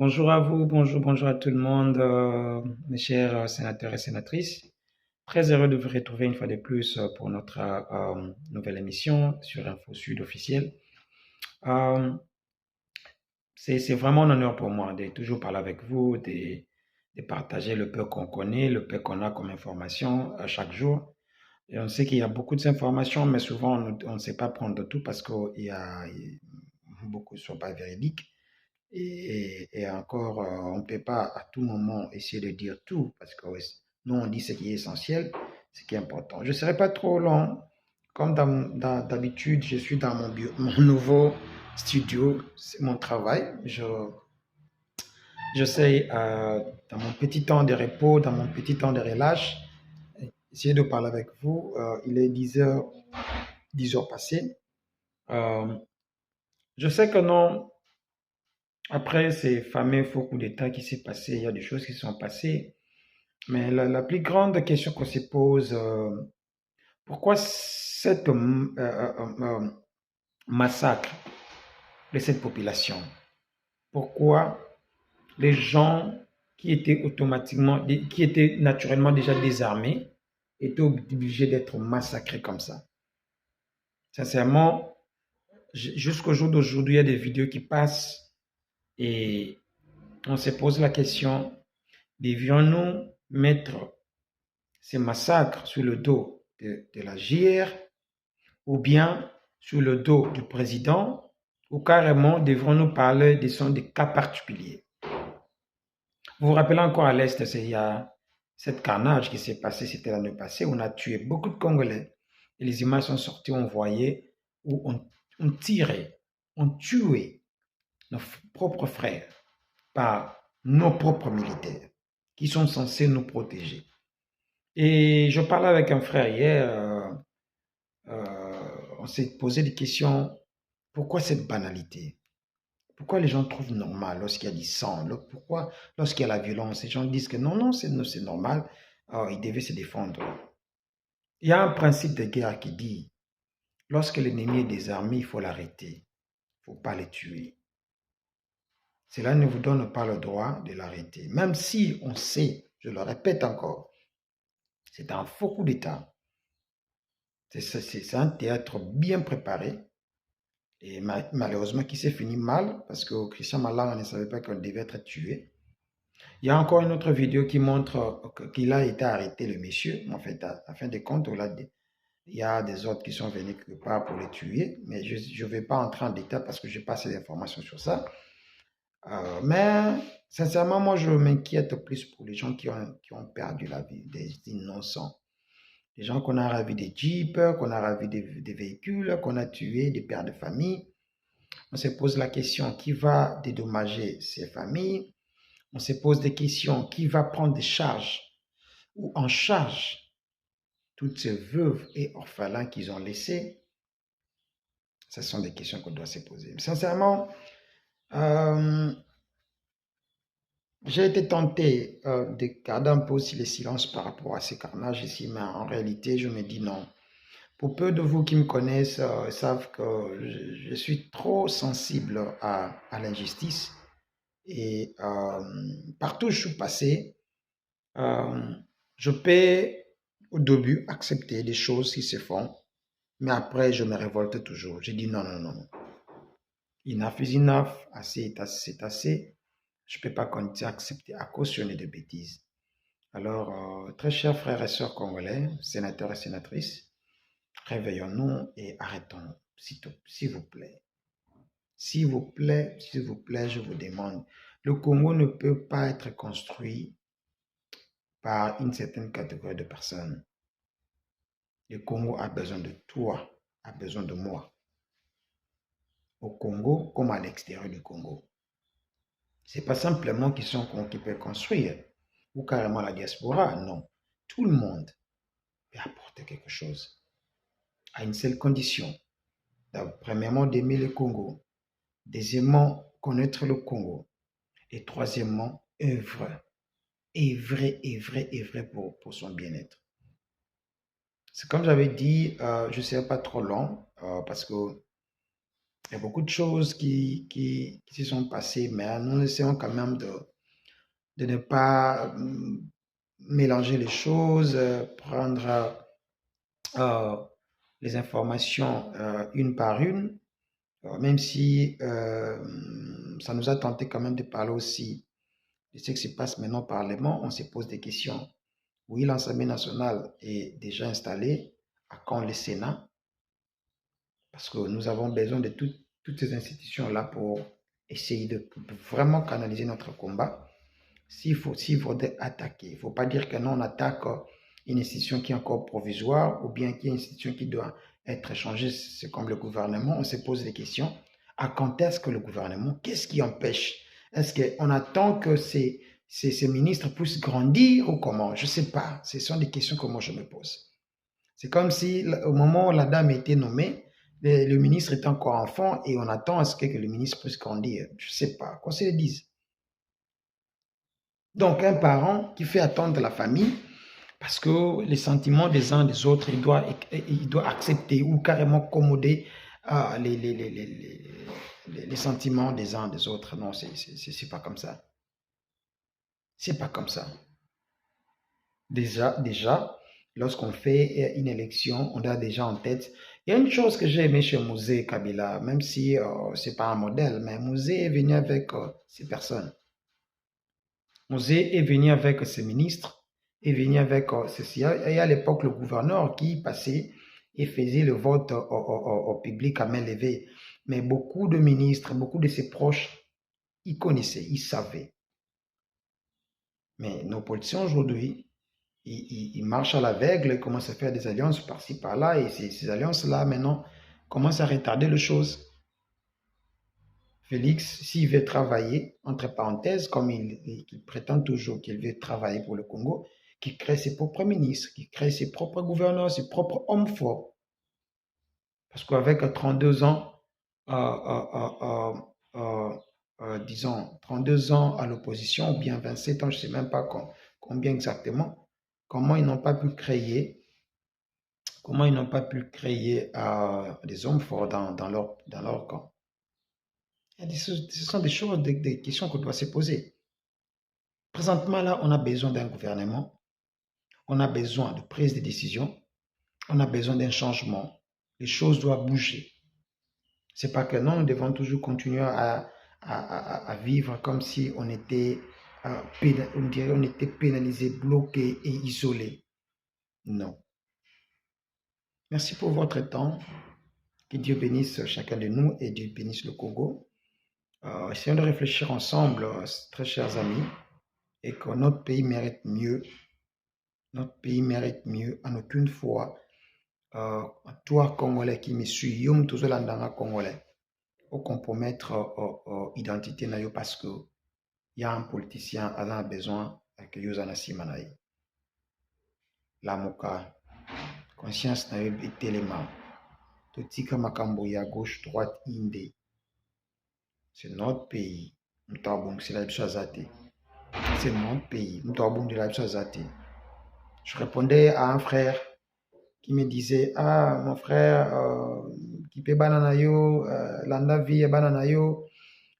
Bonjour à vous, bonjour à tout le monde, mes chers sénateurs et sénatrices. Très heureux de vous retrouver une fois de plus pour notre nouvelle émission sur Info Sud officiel. Euh, c'est vraiment un honneur pour moi de toujours parler avec vous, de partager le peu qu'on connaît, le peu qu'on a comme information chaque jour. Et on sait qu'il y a beaucoup d'informations, mais souvent on ne sait pas prendre de tout parce beaucoup ne sont pas véridiques. Et encore, on ne peut pas à tout moment essayer de dire tout, parce que nous, on dit ce qui est essentiel, ce qui est important. Je ne serai pas trop long. Comme d'habitude, je suis dans mon nouveau studio, c'est mon travail. J'essaie, dans mon petit temps de repos, dans mon petit temps de relâche, essayer de parler avec vous. Il est 10 heures passées. Euh, je sais que non, après ces fameux faux coups d'État qui s'est passé, il y a des choses qui sont passées. Mais la plus grande question qu'on se pose, pourquoi cette massacre de cette population? Pourquoi les gens qui étaient naturellement déjà désarmés, étaient obligés d'être massacrés comme ça? Sincèrement, jusqu'au jour d'aujourd'hui, il y a des vidéos qui passent et on se pose la question, devions-nous mettre ces massacres sur le dos de la JR ou bien sur le dos du président, ou carrément devrons-nous parler des cas particuliers? Vous vous rappelez encore à l'Est, il y a cette carnage qui s'est passé, c'était l'année passée, on a tué beaucoup de Congolais. Et les images sont sorties, on voyait où on tirait, on tuait nos propres frères par nos propres militaires qui sont censés nous protéger. Et je parlais avec un frère hier, on s'est posé des questions. Pourquoi cette banalité? Pourquoi les gens trouvent normal lorsqu'il y a du sang? Pourquoi lorsqu'il y a la violence, les gens disent que non, non, c'est normal, ils devaient se défendre. Il y a un principe de guerre qui dit, lorsque l'ennemi est désarmé, il faut l'arrêter. Il ne faut pas le tuer. Cela ne vous donne pas le droit de l'arrêter. Même si on sait, je le répète encore, c'est un faux coup d'État. C'est un théâtre bien préparé. Et malheureusement, qui s'est fini mal, parce que Christian Malala ne savait pas qu'on devait être tué. Il y a encore une autre vidéo qui montre qu'il a été arrêté, le monsieur. En fait, à fin de compte, il y a des autres qui sont venus quelque part pour le tuer, mais je ne vais pas entrer en détail parce que je n'ai pas assez d'informations sur ça. Mais sincèrement, moi, je m'inquiète plus pour les gens qui ont perdu la vie, des innocents. Les gens qu'on a ravis des jeeps, qu'on a ravis des véhicules, qu'on a tués, des pères de famille. On se pose la question, qui va dédommager ces familles? On se pose des questions, qui va prendre des charges ou en charge toutes ces veuves et orphelins qu'ils ont laissés? Ce sont des questions qu'on doit se poser. Sincèrement, j'ai été tenté de garder un peu aussi le silence par rapport à ces carnages ici, mais en réalité, je me dis non. Pour peu de vous qui me connaissent, savent que je suis trop sensible à l'injustice. Et partout où je suis passé, je peux au début accepter des choses qui se font, mais après je me révolte toujours. Je dis non, non, non. Enough is enough, assez est assez, c'est assez. Je ne peux pas continuer à accepter, à cautionner des bêtises. Alors, très chers frères et sœurs congolais, sénateurs et sénatrices, réveillons-nous et arrêtons, s'il vous plaît. S'il vous plaît, je vous demande. Le Congo ne peut pas être construit par une certaine catégorie de personnes. Le Congo a besoin de toi, a besoin de moi. Au Congo comme à l'extérieur du Congo. Ce n'est pas simplement qui peuvent construire ou carrément la diaspora, non. Tout le monde peut apporter quelque chose à une seule condition. Premièrement, d'aimer le Congo. Deuxièmement, connaître le Congo. Et troisièmement, œuvrer pour son bien-être. C'est comme j'avais dit, je ne serai pas trop long parce que Il y a beaucoup de choses qui se sont passées, mais nous essayons quand même de ne pas mélanger les choses, prendre euh, les informations une par une, même si ça nous a tenté quand même de parler aussi de ce qui se passe maintenant au Parlement. On se pose des questions. Oui, l'Assemblée nationale est déjà installée. À quand le Sénat? Parce que nous avons besoin de toutes ces institutions-là pour essayer de vraiment canaliser notre combat. S'il faudrait attaquer, il ne faut pas dire que non, on attaque une institution qui est encore provisoire ou bien qui est une institution qui doit être changée. C'est comme le gouvernement, on se pose des questions. À quand est-ce que le gouvernement, qu'est-ce qui empêche? Est-ce qu'on attend que ces ministres puissent grandir ou comment? Je ne sais pas. Ce sont des questions que moi je me pose. C'est comme si au moment où la dame a été nommée, le ministre est encore enfant et on attend à ce que le ministre puisse grandir. Je ne sais pas. Qu'on se le dise. Donc, un parent qui fait attendre la famille parce que les sentiments des uns des autres, il doit accepter ou carrément commoder les sentiments des uns des autres. Non, c'est pas comme ça. C'est pas comme ça. Déjà, lorsqu'on fait une élection, on a déjà en tête. Il y a une chose que j'ai aimé chez Mosé Kabila, même si c'est pas un modèle, mais Mosé est venu avec ces personnes. Mosé est venu avec ses ministres, est venu avec ceci. Et à l'époque, le gouverneur qui passait et faisait le vote au public à main levée. Mais beaucoup de ministres, beaucoup de ses proches, ils connaissaient, ils savaient. Mais nos politiciens aujourd'hui, ils marchent à l'aveugle, ils commencent à faire des alliances par-ci, par-là, et ces alliances-là, maintenant, commencent à retarder les choses. Félix, s'il veut travailler, entre parenthèses, comme il prétend toujours qu'il veut travailler pour le Congo, qu'il crée ses propres ministres, qu'il crée ses propres gouverneurs, ses propres hommes forts. Parce qu'avec 32 ans, euh, euh, disons, 32 ans à l'opposition, ou bien 27 ans, je ne sais même pas combien exactement, comment ils n'ont pas pu créer des hommes forts dans leur camp. Ce sont des choses, des questions qu'on doit se poser. Présentement, là, on a besoin d'un gouvernement, on a besoin de prise de décision, on a besoin d'un changement. Les choses doivent bouger. C'est pas que non, nous devons toujours continuer à vivre comme si on était, on était pénalisé, bloqué et isolé. Non. Merci pour votre temps. Que Dieu bénisse chacun de nous et Dieu bénisse le Congo. Essayons de réfléchir ensemble, très chers amis, et que notre pays mérite mieux. Notre pays mérite mieux. En aucune fois, toi, Congolais qui me suis, yom toujours l'andanga Congolais, au compromettre identité na yo parce que il y a un politicien qui a besoin que yo zana simanaï. La moka, conscience na yo etelema. Totika makambo ya gauche droite inde. C'est notre pays. C'est c'est notre pays. Je répondais à un frère qui me disait, ah, mon frère, qui peut banana yo, landa vie banana yo,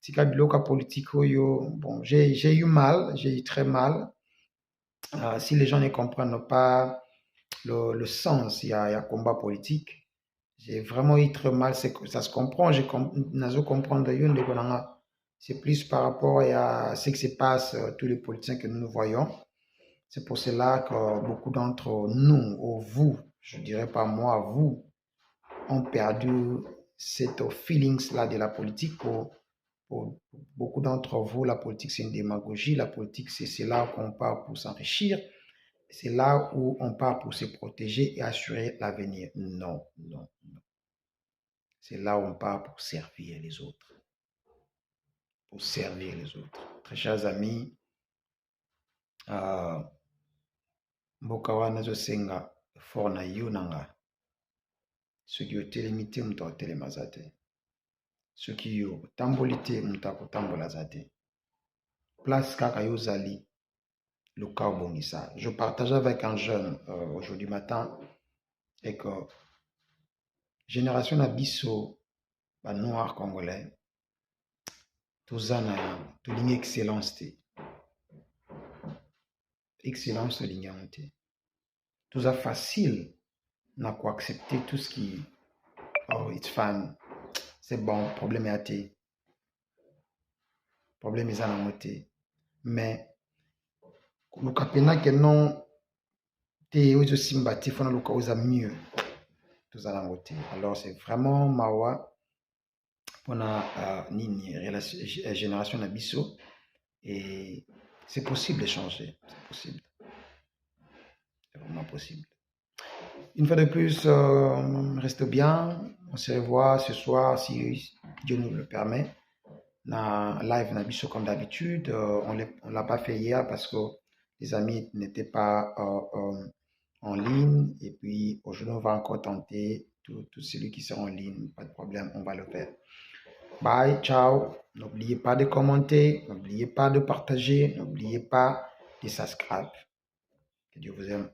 tika biloka politico yo. Bon, j'ai eu mal, j'ai eu très mal. Si les gens ne comprennent pas le sens, il y a combat politique. J'ai vraiment eu très mal, ça se comprend, nazo comprendre yo ndekonanga. C'est plus par rapport à ce qui se passe, tous les politiciens que nous voyons. C'est pour cela que beaucoup d'entre nous, ou vous, je ne dirais pas moi, vous, ont perdu cette feelings-là de la politique. Pour beaucoup d'entre vous, la politique, c'est une démagogie. La politique, c'est là qu'on part pour s'enrichir. C'est là où on part pour se protéger et assurer l'avenir. Non, non, non. C'est là où on part pour servir les autres. Pour servir les autres. Très chers amis, mboka wana ezosenga fort na yo na nga soki otelemi te moto akotelema za te soki yo otamboli te moto akotambola za te place kaka yo ozali luka obongisa. Je partageais avec un jeune aujourd'hui matin et que génération na biso bah, noir congolais, tout une excellence, excellence de l'ignorité. Tout ça facile, n'a quoi accepter tout ce qui, oh, it's fine, c'est bon, problème est athée, problème est à la moitié. Mais, le capena que non, t'es aux sympathies, faut le cause mieux, tout ça la moitié. Alors, c'est vraiment mawa, on a une génération d'abisso, et c'est possible de changer, c'est possible, c'est vraiment possible. Une fois de plus, reste bien. On se revoit ce soir si Dieu nous le permet. Na live Nabiso comme d'habitude. On ne l'a pas fait hier parce que les amis n'étaient pas en ligne. Et puis aujourd'hui, on va encore tenter. Tout celui qui sera en ligne, pas de problème, on va le faire. Bye, ciao. N'oubliez pas de commenter, n'oubliez pas de partager, n'oubliez pas de subscribe. Que Dieu vous aime.